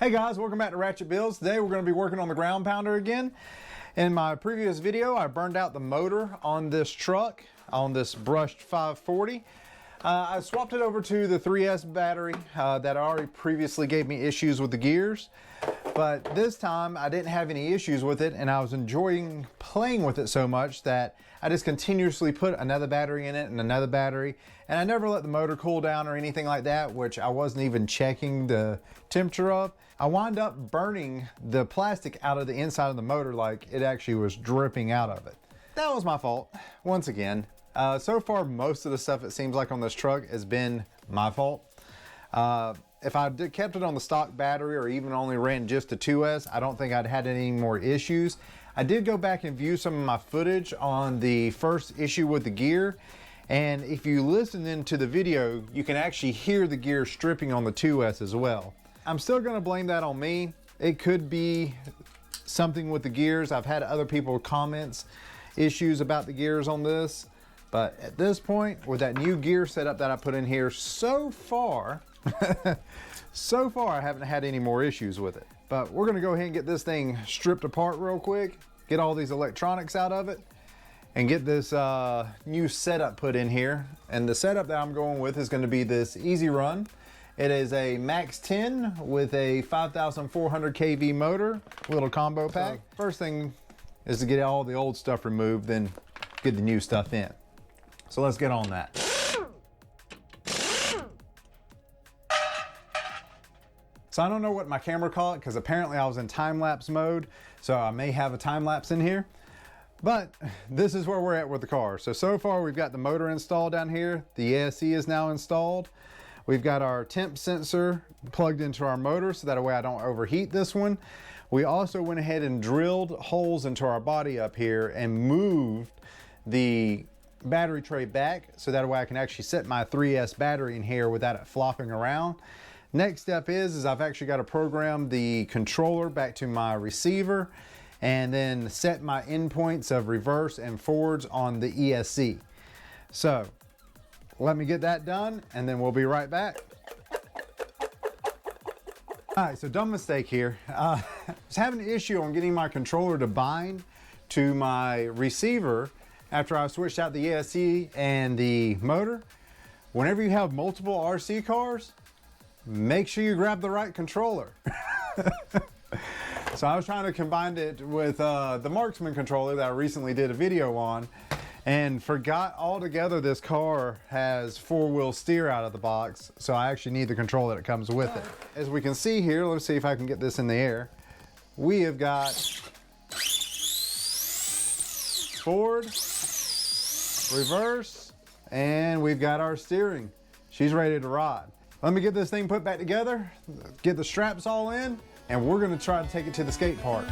Hey guys, welcome back to Ratchet Builds. Today we're going to be working on the ground pounder again. In my previous video, I burned out the motor on this truck, on this brushed 540. I swapped it over to the 3S battery that already previously gave me issues with the gears. But this time I didn't have any issues with it, and I was enjoying playing with it so much that I just continuously put another battery in it and another battery, and I never let the motor cool down or anything like that, which I wasn't even checking the temperature of. I wound up burning the plastic out of the inside of the motor like it actually was dripping out of it. That was my fault, once again. So far, most of the stuff it seems like on this truck has been my fault. If I kept it on the stock battery or even only ran just a 2S, I don't think I'd had any more issues. I did go back and view some of my footage on the first issue with the gear, and if you listen into the video, you can actually hear the gear stripping on the 2S as well. I'm still going to blame that on me. It could be something with the gears. I've had other people comments issues about the gears on this, but at this point, with that new gear setup that I put in here, so far I haven't had any more issues with it. But we're gonna go ahead and get this thing stripped apart real quick, get all these electronics out of it, and get this new setup put in here. And the setup that I'm going with is gonna be this Easy Run. It is a Max 10 with a 5,400 kV motor, little combo pack. So first thing is to get all the old stuff removed, then get the new stuff in. So let's get on that. So I don't know what my camera caught because apparently I was in time-lapse mode, so I may have a time-lapse in here. But this is where we're at with the car. So far we've got the motor installed down here. The ASE is now installed. We've got our temp sensor plugged into our motor so that way I don't overheat this one. We also went ahead and drilled holes into our body up here and moved the battery tray back so that way I can actually set my 3S battery in here without it flopping around. Next step is I've actually got to program the controller back to my receiver and then set my endpoints of reverse and forwards on the ESC. So let me get that done and then we'll be right back. All right, so dumb mistake here. I was having an issue on getting my controller to bind to my receiver after I switched out the ESC and the motor. Whenever you have multiple RC cars, make sure you grab the right controller. So I was trying to combine it with the Marksman controller that I recently did a video on and forgot altogether this car has 4-wheel steer out of the box, so I actually need the controller that comes with it. As we can see here, let's see if I can get this in the air. We have got forward, reverse, and we've got our steering. She's ready to ride. Let me get this thing put back together, get the straps all in, and we're gonna try to take it to the skate park.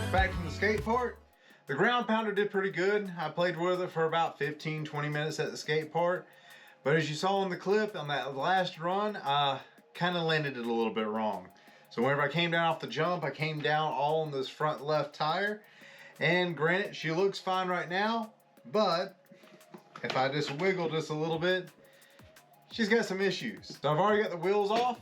Back from the skate park, the ground pounder did pretty good. I played with it for about 15-20 minutes at the skate park, but as you saw in the clip on that last run, I kind of landed it a little bit wrong. So whenever I came down off the jump, I came down all on this front left tire, and granted she looks fine right now, but if I just wiggle just a little bit, she's got some issues. So I've already got the wheels off.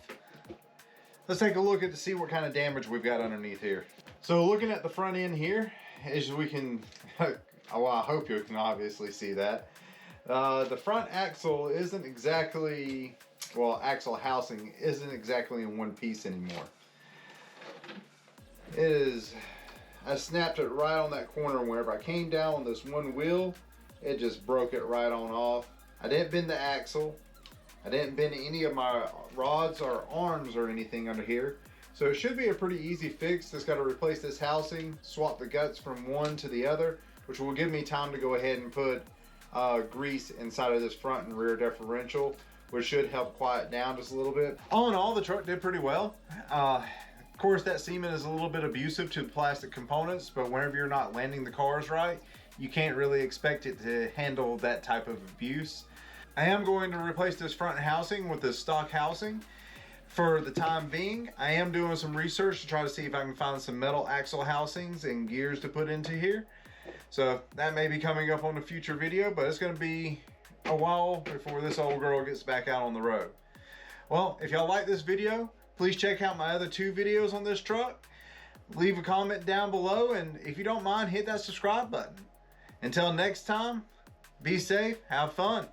Let's take a look at to see what kind of damage we've got underneath here. So looking at the front end here, as we can, well, I hope you can obviously see that. The front axle isn't exactly, well, axle housing isn't exactly in one piece anymore. It is, I snapped it right on that corner. Whenever I came down on this one wheel, it just broke it right on off. I didn't bend the axle. I didn't bend any of my rods or arms or anything under here. So it should be a pretty easy fix. Just got to replace this housing, swap the guts from one to the other, which will give me time to go ahead and put grease inside of this front and rear differential, which should help quiet down just a little bit. All in all, the truck did pretty well. Of course, that semen is a little bit abusive to the plastic components, but whenever you're not landing the cars right, you can't really expect it to handle that type of abuse. I am going to replace this front housing with this stock housing. For the time being, I am doing some research to try to see if I can find some metal axle housings and gears to put into here. So that may be coming up on a future video, but it's going to be a while before this old girl gets back out on the road. Well, if y'all like this video, please check out my other 2 videos on this truck. Leave a comment down below, and if you don't mind, hit that subscribe button. Until next time, be safe, have fun.